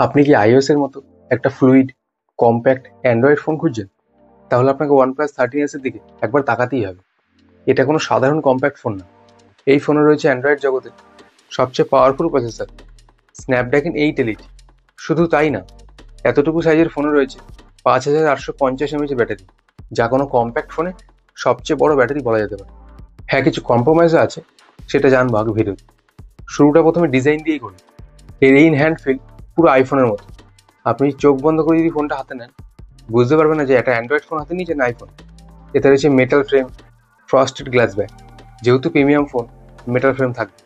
আপনি কি iOS এর মতো একটা ফ্লুইড, কম্প্যাক্ট অ্যান্ড্রয়েড ফোন খুঁজছেন? তাহলে আপনাকে OnePlus 13s এর দিকে একবার তাকাতেই হবে। এটা কোনো সাধারণ কম্প্যাক্ট ফোন না। এই ফোনে রয়েছে অ্যান্ড্রয়েড জগতের সবচেয়ে পাওয়ারফুল প্রসেসর, স্ন্যাপড্রাগন 8 এলিট। শুধু তাই না, এতটুকু সাইজের ফোনে রয়েছে 5850 mAh ব্যাটারি, যা কোনো কম্প্যাক্ট ফোনে সবচেয়ে বড় ব্যাটারি বলা যেতে পারে। হ্যাঁ, কিছু কম্প্রোমাইজও আছে, সেটা জানবো আগে ভিডিওতে। শুরুটা প্রথমে ডিজাইন দিয়েই করি। এর ইন হ্যান্ড ফিল পুরো আইফোনের মতো। আপনি চোখ বন্ধ করে যদি ফোনটা হাতে নেন, বুঝতে পারবেন না যে একটা অ্যান্ড্রয়েড ফোন হাতে নিয়েছেন, আইফোন। এতে রয়েছে metal frame, frosted glass back. যেহেতু প্রিমিয়াম ফোন, মেটাল ফ্রেম থাকবে।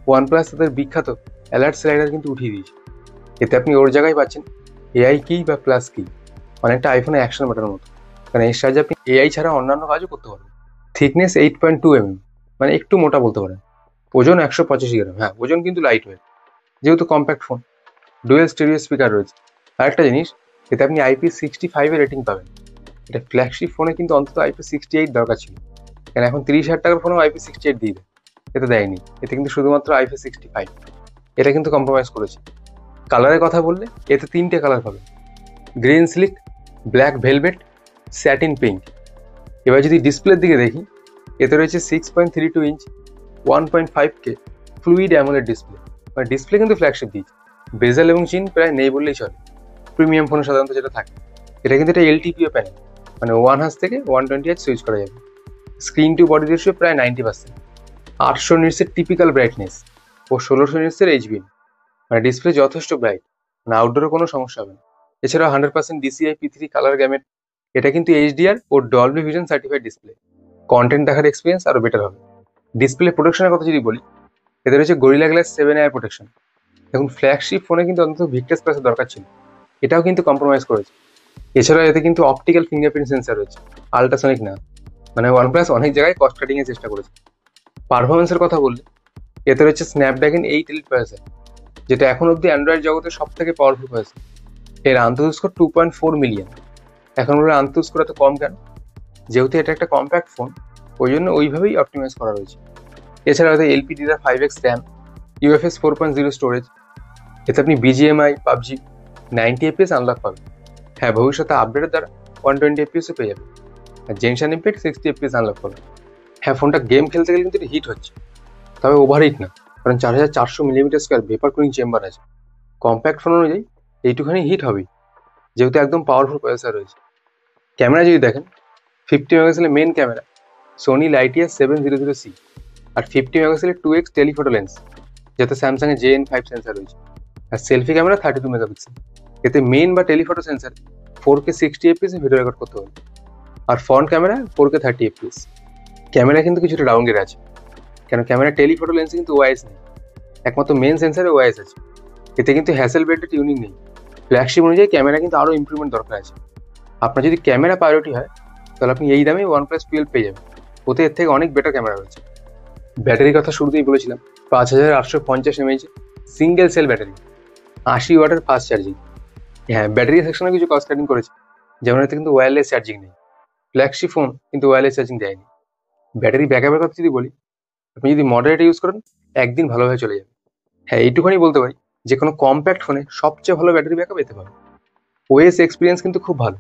ওয়ানপ্লাস তাদের বিখ্যাত অ্যালার্ট স্লাইডার কিন্তু উঠিয়ে দিয়েছে। এতে আপনি ওর জায়গায় পাচ্ছেন এআই কি বা প্লাস কি, অনেকটা আইফোনে অ্যাকশন বাটনের মতো। কারণ এর সাহায্যে আপনি এআই ছাড়া অন্যান্য কাজও করতে পারবেন। থিকনেস 8.2 mm, মানে একটু মোটা বলতে পারেন। ওজন 185 গ্রাম। হ্যাঁ, ওজন কিন্তু লাইট ওয়েট, যেহেতু compact phone. Dual stereo speaker রয়েছে। আরেকটা জিনিস, এতে আপনি IP65 এর রেটিং পাবেন। এটা ফ্ল্যাগশিপ ফোনে কিন্তু অন্তত IP68 দরকার ছিল, কারণ এখন 30,000 টাকার ফোনেও IP68 দিয়ে দেয়। এতে দেয়নি, এতে কিন্তু শুধুমাত্র IP65। এটা কিন্তু কম্প্রোমাইজ করেছে। কালারের কথা বললে এতে 3টে কালার পাবেন: green slick, black velvet, satin pink. এবার যদি ডিসপ্লের দিকে দেখি, এতে রয়েছে 6.32 inch 1.5K fluid AMOLED display. মানে ডিসপ্লে কিন্তু ফ্ল্যাগশিপ দিয়েছে। বেজেল এবং চিন প্রায় নেই বললেই চলে, প্রিমিয়াম ফোনে সাধারণত যেটা থাকে। এটা কিন্তু এটা LTPO প্যানেল, মানে 1 হার্জ থেকে 120 হার্জ সুইচ করা যাবে। স্ক্রিন টু বডি রেশিও প্রায় 90%। 800 নিটসের টিপিক্যাল ব্রাইটনেস ও 1600 নিটসের HBM, মানে ডিসপ্লে যথেষ্ট ব্রাইট, মানে আউটডোরে কোনো সমস্যা হবে না। এছাড়াও 100% DCI-P3 কালার গ্যামেট। এটা কিন্তু HDR ও Dolby Vision certified display. Content দেখার এক্সপিরিয়েন্স আরও বেটার হবে। ডিসপ্লে প্রোটেকশনের কথা যদি বলি, এতে রয়েছে গরিলা গ্লাস 7 এয়ার প্রোটেকশন। এখন ফ্ল্যাগশিপ ফোনে কিন্তু অন্তত ভিক্টাস প্লাসের দরকার ছিল, এটাও কিন্তু কম্প্রোমাইজ করেছে। এছাড়াও এতে কিন্তু অপটিক্যাল ফিঙ্গারপ্রিন্ট সেন্সার রয়েছে, আল্ট্রাসনিক না। মানে OnePlus অনেক জায়গায় কস্ট কাটিং এর চেষ্টা করেছে। পারফরমেন্সের কথা বললে, এতে রয়েছে স্ন্যাপড্রাগন 8 এলিট প্রসেসর, যেটা এখন অব্দি অ্যান্ড্রয়েড জগতের সব থেকে পাওয়ারফুল প্রসেসর। এর আন্তঃ স্কোর 2.4 মিলিয়ন। এখন ওর আন্তঃ স্কোর এত কম কেন? যেহেতু এটা একটা কম্প্যাক্ট ফোন, ওই জন্য ওইভাবেই অপটিমাইজ করা রয়েছে। এছাড়া এতে LPDDR5X র্যাম, UFS 4.0 স্টোরেজ। এতে আপনি BGMI, PUBG 90 FPS আনলক পাবেন। হ্যাঁ, ভবিষ্যতে আপডেটের দ্বারা 120 FPS পেয়ে যাবে। আর জেনশন ইম্প্যাক্ট 60 FPS আনলক পাবেন। হ্যাঁ, ফোনটা গেম খেলতে গেলে কিন্তু হিট হচ্ছে, তবে ওভার হিট না, কারণ 4400 mm² ভেপার কুলিং চেম্বার আছে। কম্প্যাক্ট ফোন অনুযায়ী এইটুখানি হিট হবেই, যেহেতু একদম পাওয়ারফুল প্রসেসর রয়েছে। ক্যামেরা যদি দেখেন, 50 মেগাপিক্সেলের মেন ক্যামেরা সোনি লাইটিয়ার 700C, আর 50 মেগাপিক্সেলের 2x টেলিফোটো লেন্স, যাতে স্যামসাং এর JN5 সেন্সার রয়েছে। আর সেলফি ক্যামেরা 32 মেগাপিক্সেল। এতে মেন বা টেলিফোটো সেন্সার 4K 60 FPS এ ভিডিও রেকর্ড করতে পারবে। আর front camera 4K 30 FPS। Camera কিন্তু কিছুটা ডাউনগ্রেড আছে, কেন ক্যামেরা টেলিফোটো লেন্সে কিন্তু ওআইএস নেই, একমাত্র মেন সেন্সারে ওআইএস আছে। এতে কিন্তু হ্যাসেল বেল্টে টিউনিং নেই। ফ্ল্যাগশিপ অনুযায়ী ক্যামেরা কিন্তু আরও ইমপ্রুভমেন্ট দরকার আছে। আপনার যদি ক্যামেরা প্রায়োরিটি হয়, তাহলে আপনি এই দামে OnePlus 12 পেয়ে যাবেন। ওতে এর থেকে অনেক বেটার ক্যামেরা রয়েছে। ব্যাটারির কথা শুরুতেই বলেছিলাম, 5850 mAh সিঙ্গেল সেল ব্যাটারি, 80 ওয়াটের ফাস্ট চার্জিং। হ্যাঁ, ব্যাটারি সেকশনে কিছু কস্ট কাটিং করেছে, যেমন এতে কিন্তু ওয়্যারলেস চার্জিং নেই। ফ্ল্যাগশিপ ফোন কিন্তু ওয়্যারলেস চার্জিং দেয়নি। ব্যাটারি ব্যাকআপের কথা যদি বলি, আপনি যদি মডারেট ইউজ করেন, একদিন ভালোভাবে চলে যাবে। হ্যাঁ, এইটুখানি বলতে পারি যে কোনো কম্প্যাক্ট ফোনে সবচেয়ে ভালো ব্যাটারি ব্যাকআপ পেতে পারে। ওএস এক্সপিরিয়েন্স কিন্তু খুব ভালো,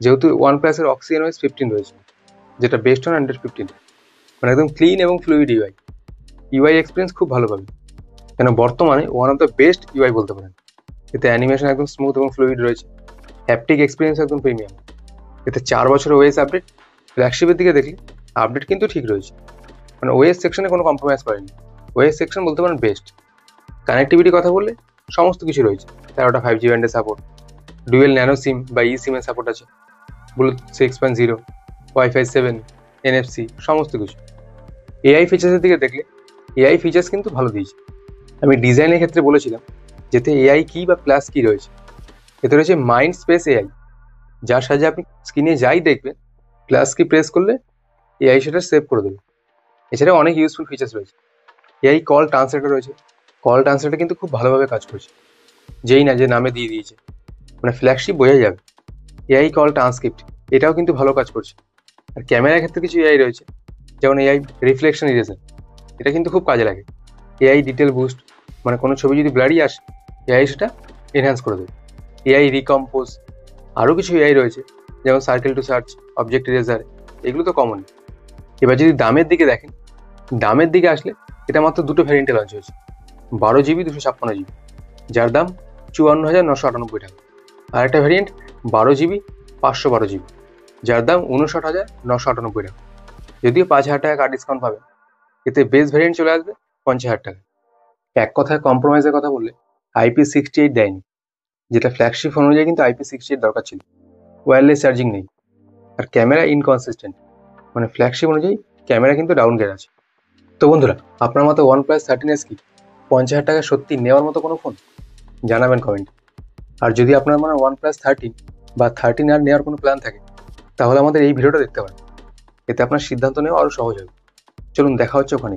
যেহেতু OnePlus-এর Oxygen OS 15 রয়েছে, যেটা বেস্ট অন Android 15। মানে একদম ক্লিন এবং ফ্লুইড ইউআই এক্সপিরিয়েন্স খুব ভালো পাবে, কেন বর্তমানে one of the best UI বলতে পারেন। এতে অ্যানিমেশন একদম স্মুথ এবং ফ্লুইড রয়েছে। হ্যাপটিক এক্সপিরিয়েন্স একদম প্রিমিয়াম। এতে 4 বছর ওএস আপডেট। ফ্ল্যাগশিপের দিকে দেখলে আপডেট কিন্তু ঠিক রয়েছে, মানে ওএস সেকশনে কোনো কম্প্রোমাইজ করেনি। ওএস সেকশন বলতে পারেন বেস্ট। কানেক্টিভিটি কথা বললে সমস্ত কিছু রয়েছে। 13টা 5G ব্যান্ডের সাপোর্ট, ডুয়েল ন্যানো সিম বা ই সিমের সাপোর্ট আছে, ব্লুটুথ 6.0, Wi-Fi 7, NFC, সমস্ত কিছু। এআই ফিচার্সের দিকে দেখলে এআই ফিচার্স কিন্তু ভালো দিয়েছে। আমি ডিজাইনের ক্ষেত্রে বলেছিলাম যেতে এআই কি বা প্লাস কি রয়েছে। এতে রয়েছে মাইন্ড স্পেস এআই, যার সাহায্যে আপনি স্ক্রিনে যাই দেখবেন, প্লাস কি প্রেস করলে এআই সেটা সেভ করে দেবে। এছাড়াও অনেক ইউজফুল ফিচার্স রয়েছে। এআই কল ট্রান্সলেটর রয়েছে। কল ট্রান্সলেটর কিন্তু খুব ভালোভাবে কাজ করছে, যেই না যে নামে দিয়ে দিয়েছে, মানে ফ্ল্যাগশিপ বোঝা যাবে। এআই কল ট্রান্সক্রিপ্ট, এটাও কিন্তু ভালো কাজ করছে। আর ক্যামেরার ক্ষেত্রে কিছু এআই রয়েছে, যেমন এআই রিফ্লেকশন ইরেজার, এটা কিন্তু খুব কাজে লাগে। এআই ডিটেল বুস্ট, মানে কোনো ছবি যদি ব্লারি আসে, এআই সেটা এনহ্যান্স করে দেবে। এআই রিকম্পোজ, আরও কিছু এআই রয়েছে, যেমন circle to search, object eraser, এগুলো তো কমন। এবার যদি দামের দিকে দেখেন, দামের দিকে আসলে এটা মাত্র দুটো ভ্যারিয়েন্টে লঞ্চ হয়েছে, 12 GB 256 GB, যার দাম 54,998 টাকা। আর একটা ভ্যারিয়েন্ট 12 GB 512 GB, যার দাম 59,998 টাকা। যদিও 5,000 টাকা কার্ড ডিসকাউন্ট পাবে, এতে বেস ভ্যারিয়েন্ট চলে আসবে 50,000 টাকা। এক কথায় কম্প্রোমাইজের কথা বললে IP68 দেয়নি, যেটা ফ্ল্যাগশিপ অনুযায়ী কিন্তু IP68 দরকার ছিল। ওয়্যারলেস চার্জিং নেই, আর ক্যামেরা ইনকনসিস্টেন্ট, মানে ফ্ল্যাগশিপ অনুযায়ী ক্যামেরা কিন্তু ডাউনগ্রেড আছে। তো বন্ধুরা, আপনার মতো OnePlus 13s কি 50,000 টাকা সত্যি নেওয়ার মতো কোনো ফোন? জানাবেন কমেন্ট। আর যদি আপনার মানে OnePlus 13 বা 13R নেওয়ার কোনো প্ল্যান থাকে, তাহলে আমাদের এই ভিডিওটা দেখতে পারেন, এতে আপনার সিদ্ধান্ত নেওয়া আরও সহজ হবে। চলুন দেখা হচ্ছে ওখানে।